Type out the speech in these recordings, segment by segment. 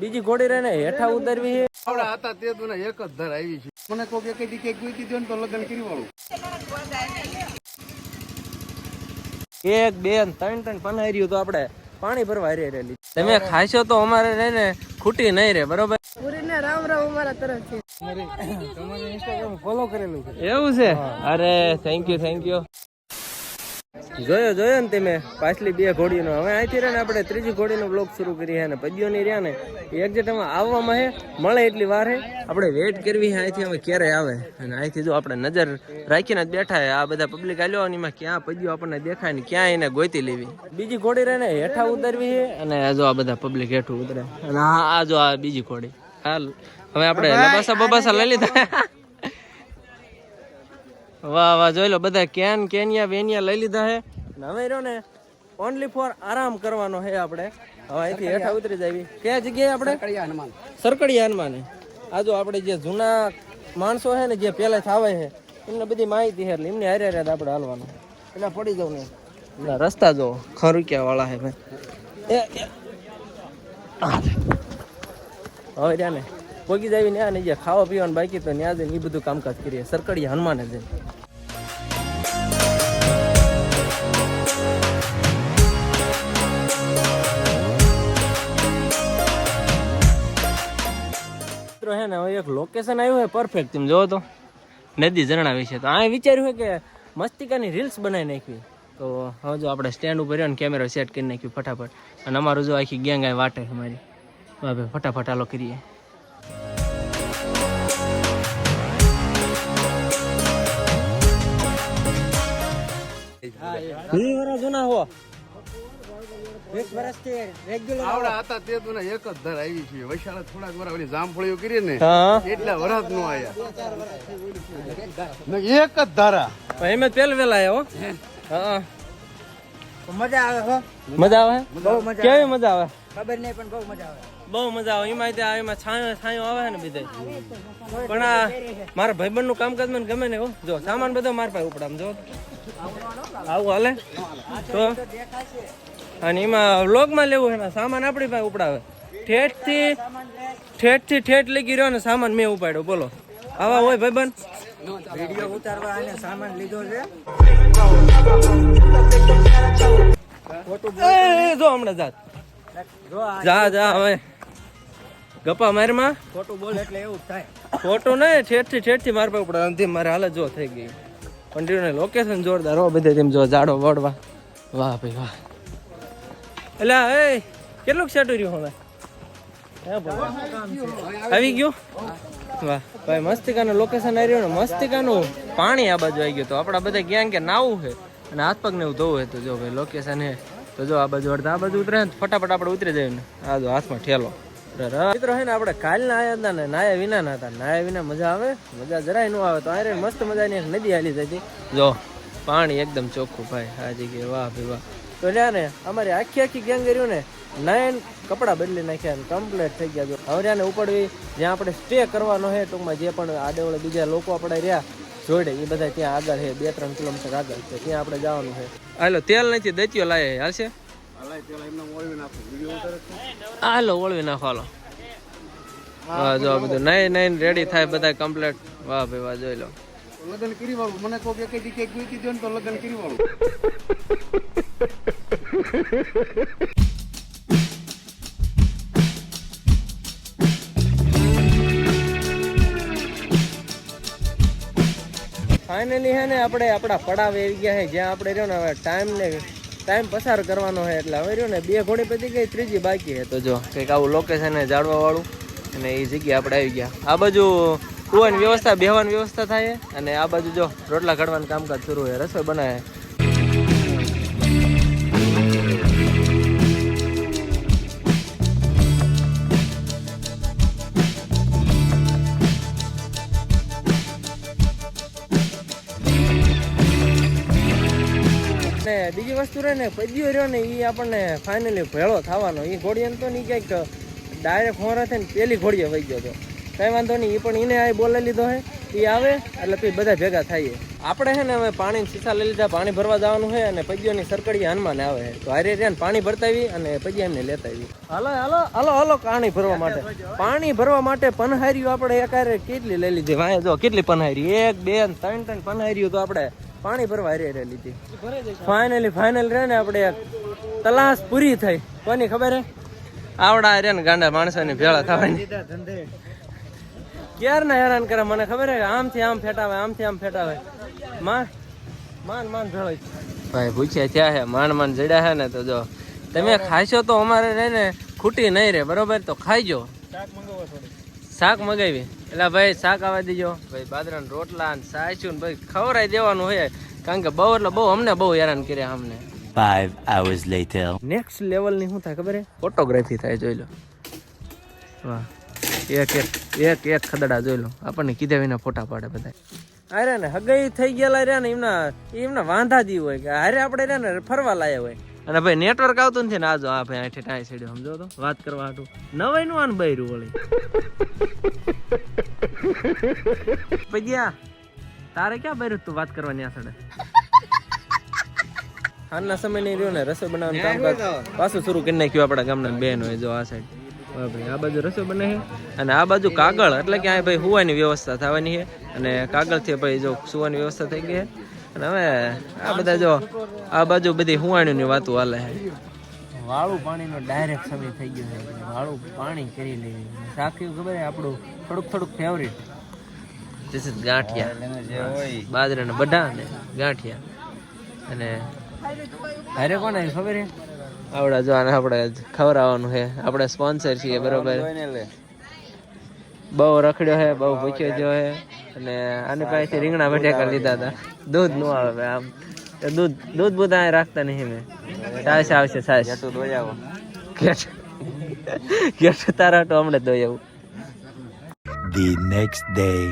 બીજી ઘોડી રહે ને હેઠા ઉતરવી છે. આવડા હતા તે તો એક જ ધર આવી છે. મને કોક એક દી કેક ગોઈતી દો ને તો લગન કરી વાળું. 1 2 3 પનાર્યું તો આપણે પાણી ભરવા રહેલી. તમે ખાશો તો અમારે રહીને ખૂટી નહીં રે, બરોબર? પૂરીને રામ રામ અમારા તરફથી. તમારું ઇન્સ્ટાગ્રામ ફોલો કરેલું છે એવું છે? અરે થેન્ક યુ. જોયો ને તમે પાછલી 2 ઘોડીનો. હવે અહીંથી રહે ને આપણે 3જી ઘોડીનો બ્લોગ શરૂ કરીએ છે ને પદ્યોની રહ્યા ને એક્ઝેક્ટમાં આવવામાં હે મળે એટલી વાર હે. આપણે વેઇટ કરવી છે અહીંથી હવે ક્યારે આવે. અને અહીંથી જો આપણે નજર રાખીને જ બેઠા હે. આ બધા પબ્લિક આલ્યો અને એમાં ક્યાં પદ્યો આપણને દેખાય ને ક્યાં એને ગોતી લેવી. બીજી ઘોડી રહે ને હેઠા ઉતરવી છે અને જો આ બધા પબ્લિક હેઠું ઉતરે. અને આ જો આ બીજી ઘોડી. હાલ હવે આપણે લબાસા બબાસા લઈ લીધા. વાહ જોઈ લો બધા કેનિયા વેનિયા લઈ લીધા હે. હવે રહ્યો ને ઓનલી ફોર આરામ કરવાનો હે આપણે. હવે અહીંથી હેઠા ઉતરી જાય. કયા જગ્યાએ આપણે? સરકડિયા હનુમાન. આ જો આપણે જે જૂના માણસો છે ને જે પહેલા આવે છે એમને બધી માહિતી છે એટલે એમની હારે આપણે હાલવાનું. એટલે પડી જવું ને રસ્તા જો ખરુકિયા વાળા છે ભાઈ. હવે ત્યાં ને પોગી જાય ને આ જે ખાવા પીવાનું બાકી તો ત્યાં જઈને એ બધું કામકાજ કરીએ. સરકડિયા હનુમાન જ હે ને. હવે એક લોકેશન આવ્યું છે પરફેક્ટ. તમે જોવો તો નદી ઝરણા વિશે તો આ વિચાર્યું છે કે મસ્તિકાની રીલ્સ બનાવી નાખવી. તો હવે જો આપણે સ્ટેન્ડ ઉપર રહ્યો ને કેમેરો સેટ કરી નાખ્યું ફટાફટ. અને અમારું જો આખી ગેંગ આ વાટે અમારી. ભાઈ ફટાફટ હાલો કરીએ. જૂના હો 20 વર્ષથી રેગ્યુલર આવડા હતા તે તો એક જ ધર આવી છે. વૈશાળ થોડાક વાર ઓલી જામફળીઓ કરી ને એટલા વરસ નો આયા. એક જ ધારા એમ પેલ વેલા આવ્યો. હા મજા આવે હો. મજા આવે બહુ મજા. કેવી મજા આવે ખબર નહીં પણ બહુ મજા આવે. બહુ મજા આવે. એમાં છાંયો આવે ને બધે. પણ આ મારા ભાઈબંધ નું કામકાજ મને ગમે ને. જો સામાન બધો મારા પાસે ઉપડામ જો આવું હાલે તો. અને એમાં વ્લોગમાં લેવું છે ને સામાન આપણી પાસે ઉપડાવે. ઠેઠ લગી રહ્યો ને સામાન મેં ઉપાડ્યો. બોલો આવા હોય ભાઈબંધ? વિડિયો ઉતારવા અને સામાન લીધો છે. જો હમણાં જા હવે ગપ્પા મારમાં ખોટું બોલ એટલે એવું થાય. ખોટું નહીં. ઠેઠથી મારા પાસે ઉપડાવે. મારે હાલત જો થઈ ગઈ. પણ લોકેશન જોરદાર હો બધે. તેમ જો જાડો વડવા. વાહ ભાઈ વાહ. એટલે એ કેટલુંક સેટું રહ્યું હવે આવી ગયું. વાહ ભાઈ મસ્તિકાનું લોકેશન આવી રહ્યું ને. મસ્તિકાનું પાણી આ બાજુ આવી ગયું. તો આપણા બધા ક્યાં કે નાવું છે અને હાથ પગ ને એવું ધોવું હોય તો જો ભાઈ લોકેશન હે. તો જો આ બાજુ અડધા આ બાજુ ઉતરે ને ફટાફટ આપણે ઉતરી જાય ને. આ જો હાથમાં ઠેલો મિત્રો હે ને. આપણે કાલના આયા હતા ને નાયા વિના ના હતા. નાયા વિના મજા આવે? મજા જરાય ન આવે. તો આ મસ્ત મજાની એક નદી હાલી જતી. જો પાણી એકદમ ચોખ્ખું ભાઈ આ જગ્યાએ. વાહ ભાઈ વાહ. તો ત્યાં ને અમારી આખી ગેંગ રહ્યું ને 9 કપડાં બદલી નાખ્યા ને કમ્પ્લીટ થઈ ગયા. હવે ત્યાં ને ઉપડવી જ્યાં આપણે સ્ટે કરવાનો છે ટૂંકમાં જે પણ આડેવડે બીજા લોકો આપણે રહ્યા જોડે એ બધા ત્યાં આગળ છે 2-3 કિલોમીટર આગળ છે. ત્યાં આપણે જવાનું છે. હાલો તેલ નથી દત્યો લાય હાલશે. હાલો ઓળવી નાખો હાલો. હા જો બધું નહીં રેડી થાય બધા કમ્પ્લીટ. વાહ ભાઈ વાહ જોઈ લો. લગન કરી વાળું. મને કોક એક દી કેક ગોઈતી દો ને તો લગન કરી વાળું. ફાઇનલી હે ને આપણે આપણા પડાવ આવી ગયા છે જ્યાં આપણે રહ્યો ને હવે ટાઈમ પસાર કરવાનો છે. એટલે હવે રહ્યો ને 2 ઘોડી પતી ગઈ, 3જી બાકી છે. તો જો કંઈક આવું લોકેશન જાળવા વાળું અને એ જગ્યાએ આપણે આવી ગયા. આ બાજુ સુવાની વ્યવસ્થા બેહવાની વ્યવસ્થા થાય અને આ બાજુ જો રોટલા ઘડવાનું કામકાજ શરૂ હોય. રસોઈ બનાવે. બીજી વસ્તુ રહે ને પદ્યો રહ્યો ને એ આપણને ફાઇનલી ભેળો થવાનો. એ ઘોડીએ તો નહીં કંઈક ડાયરેક્ટ હોરા થઈને પેલી ઘોડીએ વહી ગયો હતો. કઈ વાંધો નહીં. એ પણ એને આ બોલાવી લીધો છે. એ આવે એટલે પછી બધા ભેગા થઈએ. આપણે છે ને હવે પાણીની સીસા લઈ લીધા, પાણી ભરવા જવાનું છે અને પૈયોની સરકડી હનુમાન આવે છે તો હારે રહ્યા પાણી ભરતા આવી અને પૈયા એમને લેતા આવી. હાલો હાલો હાલો હાલો પાણી ભરવા માટે, પાણી ભરવા માટે પનહારીઓ આપણે એકારે કેટલી લઈ લીધી વાંહે જો કેટલી પનહારી 1 2 3 પનહારીઓ તો આપણે પાણી ભરવા હારે લીધી. ફાઇનલ રહે ને આપણે તલાશ પૂરી થઈ. કોની ખબર હે? આવડા રે ને ગાંડા માણસોની ભેળા થવાની. ક્યાર ના હેરાન કરે મને ખબર હે, આમથી આમ ફેટાવે આમથી આમ ફેટાવે. માન ભેળો ભાઈ પૂછ્યા ત્યાં હે માન જડ્યા હે ને તો જો તમે ખાશો તો અમારે રહે ને ખૂટી નહીં રે બરોબર, તો ખાઈજો. શાક મગાવી એટલે ભાઈ શાક આવવા દેજો ભાઈ, બાજરાના રોટલા ને સાચું ને ભાઈ ખવડાવી દેવાનું હોય કારણ કે બહુ એટલે બહુ અમને બહુ હેરાન કર્યા અમને. 5 hours later. નેક્સ્ટ લેવલ ની શું થાય ખબર હે? ફોટોગ્રાફી થાય, જોઈ લો. વાહ, એક ખદડા જોઈ લો, આપણને કીધા વિના ફોટા પાડે બધા. અરે ને હગાઈ થઈ ગયેલા રહ્યા ને એમના વાંધા જી હોય કે હારે આપણે રહ્યા ને ફરવા લાયા હોય. અને ભાઈ નેટવર્ક આવતું નથી ને આજો આ ભાઈ આઠે ટાઈ છેડ્યો સમજો તો વાત કરવા હાટું નવાઈ નું આન બૈરું વળી. પૈયા તારે ક્યાં બૈરું તું વાત કરવાની આ સડે? હાલના સમય નહીં રહ્યો ને રસોઈ બનાવવાનું કામકાજ પાછું શરૂ કરી નાખ્યું આપણા ગામના બેન હોય જો આ સાઈડ. ભાઈ આ બાજુ રસોઈ બને છે અને આ બાજુ કાગળ એટલે કે આ ભાઈ સુવાની વ્યવસ્થા થવાની છે અને કાગળથી ભાઈ જો સુવાની વ્યવસ્થા થઈ ગઈ છે. અને હવે આ બધા જો આ બાજુ બધી હુવાણીની વાતો હાલે છે. વાળું પાણીનો ડાયરેક્ટ સમય થઈ ગયો છે, વાળું પાણી કરી લેવી. સાખ્યું ખબર છે આપણું થોડુંક ફેવરિટ ધીસ ઇઝ ગાંઠિયા, બાજરાના બઢા ને ગાંઠિયા. અને અરે કોણ આવી ખબર છે? આવડા જો આને આપણે ખવડાવવાનું છે, આપણે સ્પોન્સર છીએ બરોબર. બહુ રખડ્યો છે, બહુ ભૂખ્યો જો છે અને આની પાસેથી રીંગણા બટેકા લીધા હતા. દૂધ નું આવે આમ દૂધ બુધ આ રાખતા નહીં. મેં સાસ આવશે સાસ કે તારા તો હમણાં દોઈ આવું. The next day.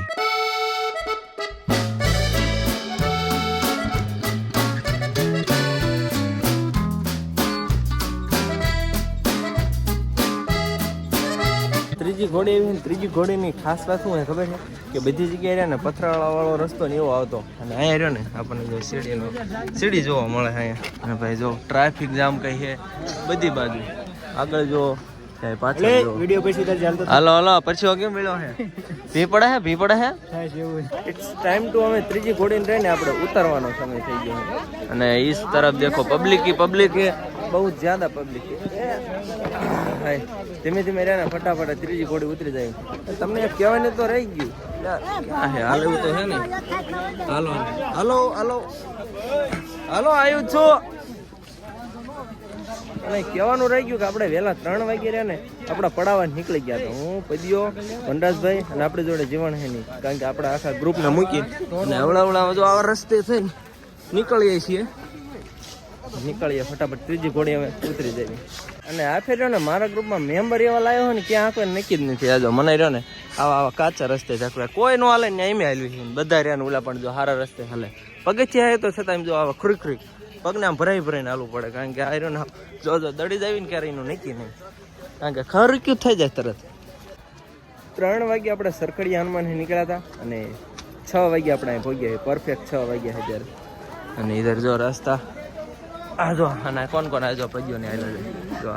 ત્રીજી ઘોડીની ખાસ વાત શું હોય ખબર છે કે બધી જગ્યાએ રહ્યા ને પથરાળા વાળો રસ્તો ને એવો આવતો અને અહીંયા રહ્યો ને આપણને જો સીડી જોવા મળે અહીંયા. અને ભાઈ જો ટ્રાફિક જામ કઈ છે બધી બાજુ. આગળ જો પાછળ વિડીયો પછી હાલો પછી કેમ મળ્યો છે? ભી પડે છે ઇટ્સ ટાઈમ ટુ અમે ત્રીજી ઘોડીને રહીને આપણે ઉતારવાનો સમય થઈ ગયો છે. અને इस तरफ देखो पब्लिक है, बहुत ज्यादा पब्लिक है. ધીમે ધીમે રહ્યા ને ફટાફટ ત્રીજી ઘોડી ઉતરી જાય. તમને કહેવાય તો રહી ગયું હાલ એવું તો છે ને. હાલો આવ્યું છું. અને કહેવાનું રહી ગયું કે આપણે વહેલા 3 વાગે રહ્યા ને આપણા પડાવવા નીકળી ગયા હતા. હું પદ્યો વનરાજભાઈ અને આપણી જોડે જીવન છે નહીં કારણ કે આપણે આખા ગ્રુપને મૂકી અને હવળા જો આવા રસ્તે થઈને નીકળીએ ફટાફટ ત્રીજી ઘોડી અમે ઉતરી જઈએ. અને આ ફેર ને મારા ગ્રુપમાં મેમ્બર એવા લાવ્યો હોય ને ક્યાં આંકવા નક્કી જ નથી. આજો મને રહ્યો ને આવા કાચા રસ્તે ચાકવા કોઈ નો હાલે ને એમ હાલવી છે. બધા રહ્યા ને ઓલા પણ જો સારા રસ્તે હાલે. પગથિયા તો છતાં એમ જો આવા ખુરીક પગને આમ ભરાઈને હાલવું પડે કારણ કે આ રહ્યો ને જો દડી જ આવીને ક્યારે એનું નક્કી નહીં કારણ કે ખરક્યું થઈ જાય તરત. 3 વાગે આપણે સરખડી હનુમાનથી નીકળ્યા હતા અને 6 વાગે આપણે અહીં પહોંચ્યા પરફેક્ટ 6 વાગ્યા છે ત્યારે. અને ઇધર જો રસ્તા આ જો અને કોણ આ જો પગ્યો ને આવેલો જો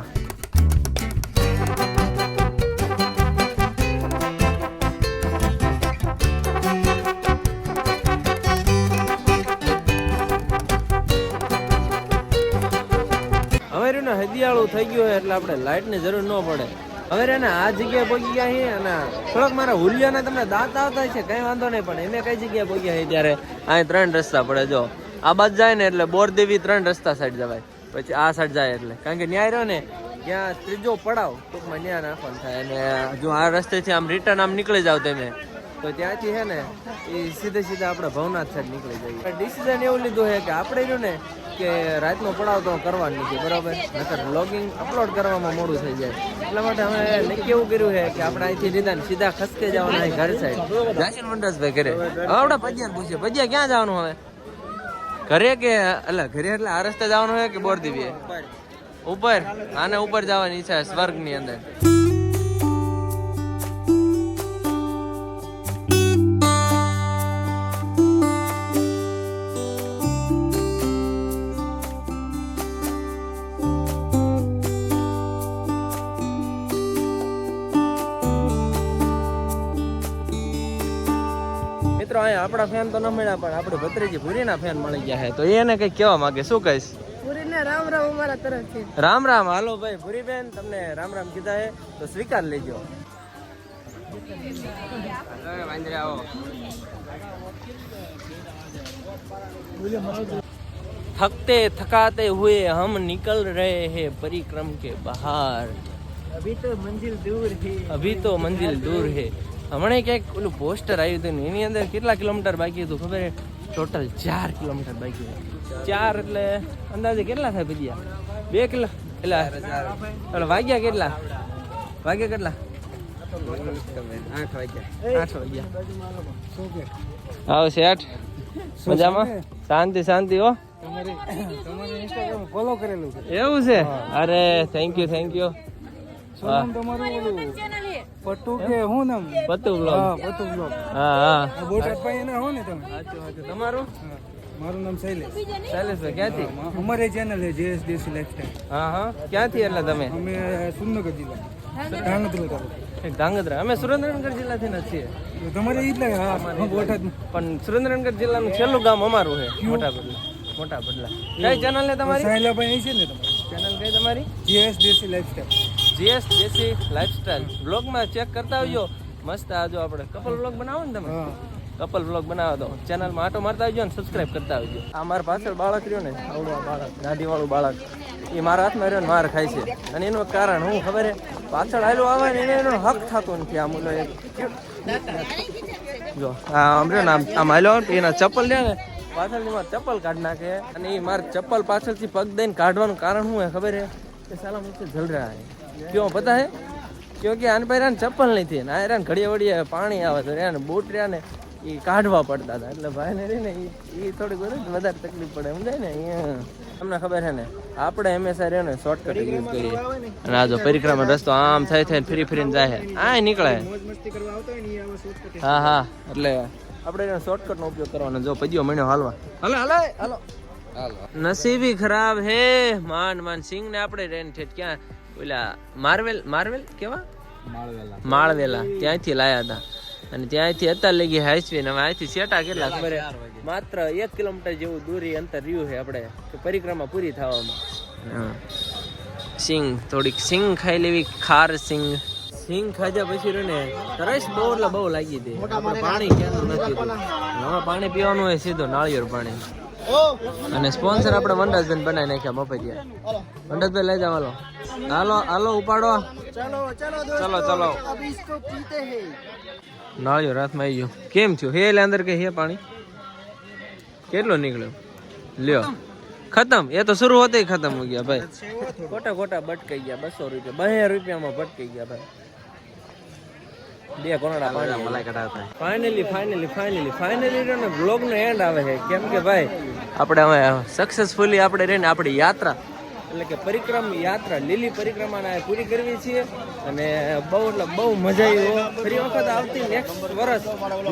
હવે ને હદિયાળું થઈ ગયું એટલે આપણે લાઇટ ની જરૂર ન પડે. હવે રે ને આ જગ્યાએ પહોંચી ગયા છે અને થોડોક મારા હુલિયાના તમને દાંત આવતા છે કઈ વાંધો નહીં પણ એમે કઈ જગ્યાએ પહોંચ્યા છે ત્યારે અહીં 3 રસ્તા પડે. જો આ બાજુ જાય ને એટલે બોરદેવી 3 રસ્તા સાઈડ જવાય, પછી આ સાઈડ જાય એટલે કારણ કે ન્યાય રહ્યો ને ત્યાં ત્રીજો પડાવ ટૂંકમાં ન્યા નાખવાનું થાય. અને જો આ રસ્તેથી આમ રિટર્ન આમ નીકળી જાવ તમે તો ત્યાંથી છે ને એ સીધા આપણે ભવનાથ સાઈડ નીકળી જઈએ. ડિસિઝન એવું લીધું છે કે આપણે રહ્યું ને કે રાતનો પડાવ તો કરવાનું નથી બરાબર, નકર વ્લોગિંગ અપલોડ કરવામાં મોડું થઈ જાય. એટલા માટે અમે નક્કી એવું કર્યું છે કે આપણે અહીંથી સીધા ખસકે જવાના ઘર સાઈડ જાસીન વનરાજભાઈ ઘરે. હવે આપણે પજ્યા પૂછીએ પજ્યા ક્યાં જવાનું હવે? ઘરે કે ઘરે એટલે આ રસ્તે જવાનું હોય કે બોરદેવી ઉપર? આને ઉપર જવાની ઈચ્છા સ્વર્ગ ની અંદર. મિત્રો અહીંયા આપણા ફેન તો ન મળ્યા પણ આપણે ભત્રીજી ભૂરીના ફેન મળી ગયા છે તો એને કંઈક કહેવા માંગે શું કહીશ? પૂરીને રામ રામ અમારા તરફથી. રામ રામ. હાલો ભાઈ ભૂરીબેન, તમને રામ રામ કીધા છે તો સ્વીકાર લેજો. थकते थकाते हुए हम निकल रहे हैं परिक्रम के बाहर. અભી તો મંજિલ દૂર છે. અભી તો મંજિલ દૂર है. હમણાં ક્યાંક ઓલું પોસ્ટર આવ્યું હતું ને એની અંદર કેટલા કિલોમીટર બાકી હતું ખબર છે? ટોટલ 4 કિલોમીટર બાકી છે. 4 એટલે અંદાજે કેટલા થાય ભજીયા? 2 કિલો એટલે વાગ્યા કેટલા? વાગ્યા કેટલા? 8 વાગ્યા. આવો શેઠ, મજામાં? શાંતિ શાંતિ હો. તમારે ઇન્સ્ટાગ્રામ ફોલો કરેલું છે. એવું છે? અરે થેન્ક યુ શું નામ તમારું? ઓલું પટ્ટુ કે હું નામ? પત્તુ બ્લોગ. પટ્ટુ બ્લોગ. હા. બોટાદ ભાઈ એના હો ને તમે? તમારું? મારું નામ શૈલેષ. શૈલેષભાઈ ક્યાંથી? અમારી ચેનલ છે જેએસ દેશી લાઈફસ્ટાઈલ. હા હા. ક્યાંથી એટલે તમે? અમે સુરનગર જિલ્લા ધાંગધ્રા તાલુકો. ધાંગધ્રા. અમે સુરેન્દ્રનગર જિલ્લાથી નથી. તમારે ઈ જ લાગે? હા બોટાદ. પણ સુરેન્દ્રનગર જિલ્લાનું છેલ્લું ગામ અમારું છે. મોટા બદલા. કઈ ચેનલ ને તમારી? સાયલાભાઈ છે ને તમારી ચેનલ કઈ તમારી? જેએસ દેશી લાઈફસ્ટાઈલ. જીએસ દેશી લાઈફસ્ટાઈલ. બ્લોગમાં ચેક કરતા આવજો. મસ્ત આ જો આપણે કપલ બ્લોગ બનાવો ને તમે, કપલ બ્લોગ બનાવો તો ચેનલમાં આટો મારતા આવજો ને સબસ્ક્રાઇબ કરતા આવજો. આ મારા પાછળ બાળક રહ્યો ને, આવડું આ બાળક, ગાડીવાળું બાળક, એ મારા હાથમાં રહ્યો ને માર ખાય છે. અને એનું કારણ હું ખબર છે? પાછળ આવેલું આવે ને એનો હક થતો નથી. આમ ઓલો એક જો આમ રહ્યો ને આમ હાલ્યો ને એના ચપ્પલ લે ને પાછળની મારે ચપ્પલ કાઢ નાખે અને એ મારે ચપ્પલ પાછળથી પગ દઈને કાઢવાનું કારણ શું है ખબર है? કે साला मुझसे जल रहा है. क्यों पता है? क्योंकि આને પહેલા ચપ્પલ નહીં થતી ને આ ઘડીએ વડીએ પાણી આવે તો રહ્યા ને બૂટ રહ્યા ને એ કાઢવા પડતા હતા. એટલે ભાઈને રહી ને એ થોડીક વધારે તકલીફ પડે સમજાય ને. અહીંયા તમને ખબર છે ને આપણે હંમેશા રહ્યો ને શોર્ટકટ યુઝ કરીએ. અને આ જો પરિક્રમા રસ્તો આમ થઈ થઈને ફરીને જાય આ નીકળે. હા હા. એટલે આપણે શોર્ટકટ નો ઉપયોગ કરવાનો. જો પદ્યો મણ્યો હાલવા. હાલો. નસીબી ખરાબ હે. માન સિંહ ને આપણે રેન ઠેઠ ક્યાં ઓલા મારવેલ કેવા માળવેલા ત્યાંથી લાયા હતા. અને ત્યાંથી અત્યારે લગી હાઈસ્વે ને અહીંથી સેટા કેટલા ખબર માત્ર 1 કિલોમીટર જેવું દૂરી અંતર રહ્યું છે આપણે પરિક્રમા પૂરી થવામાં. સિંગ થોડીક સિંગ ખાઈ લેવી. ખાર સિંગ ખાધા પછી ને તરસ બહુ એટલે બહુ લાગી હતી. આપણે પાણી ક્યાંનું નથી પીધું. હવે પાણી પીવાનું હોય સીધું નાળિયેર પાણી. અને સ્પોન્સર આપણે વનરાજબેન બનાવી નાખ્યા મફતિયા. વનરાજભાઈ લઈ જાવ. હાલો ઉપાડો. ચલો નાળિયેર હાથમાં આવી ગયો. કેમ થયું? હે એટલે અંદર કે હે પાણી કેટલો નીકળ્યો? લ્યો ખતમ. એ તો શરૂ હોતે ખતમ હો ગયા ભાઈ. ખોટા ભટકાઈ ગયા. 200 રૂપિયા 2 રૂપિયામાં ભટકાઈ ગયા ભાઈ. 2 કોનડા પાણી. ફાઇનલી બ્લોગ નો એન્ડ આવે છે. કેમ કે ભાઈ આપણે હવે સક્સેસફુલી આપણે રહીને આપણી યાત્રા એટલે કે પરિક્રમ યાત્રા લીલી પરિક્રમાને પૂરી કરવી છીએ. અને બહુ મજા આવી. ફરી વખત આવતી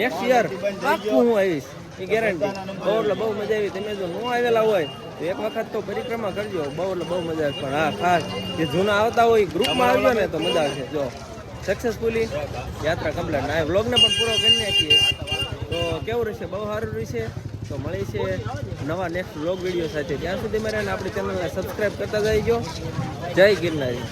નેક્સ્ટ યર પાક્કું હું આવીશ એ ગેરંટી. બહુ મજા આવી. તમે જો ન આવેલા હોય તો એક વખત તો પરિક્રમા કરજો. બહુ મજા આવે. પણ હા ખાસ જે જૂના આવતા હોય ગ્રુપમાં આવજો ને તો મજા આવશે. જો સક્સેસફુલી યાત્રા કમ્પ્લીટ. આ વ્લોગને પણ પૂરો કરી નાખીએ તો કેવું રહેશે? બહુ સારું રહેશે. તો મળી છે નવા નેક્સ્ટ વ્લોગ વિડીયો સાથે. ત્યાં સુધી મારે આપણી ચેનલને સબસ્ક્રાઈબ કરતા જઈજો. જય ગિરનારી.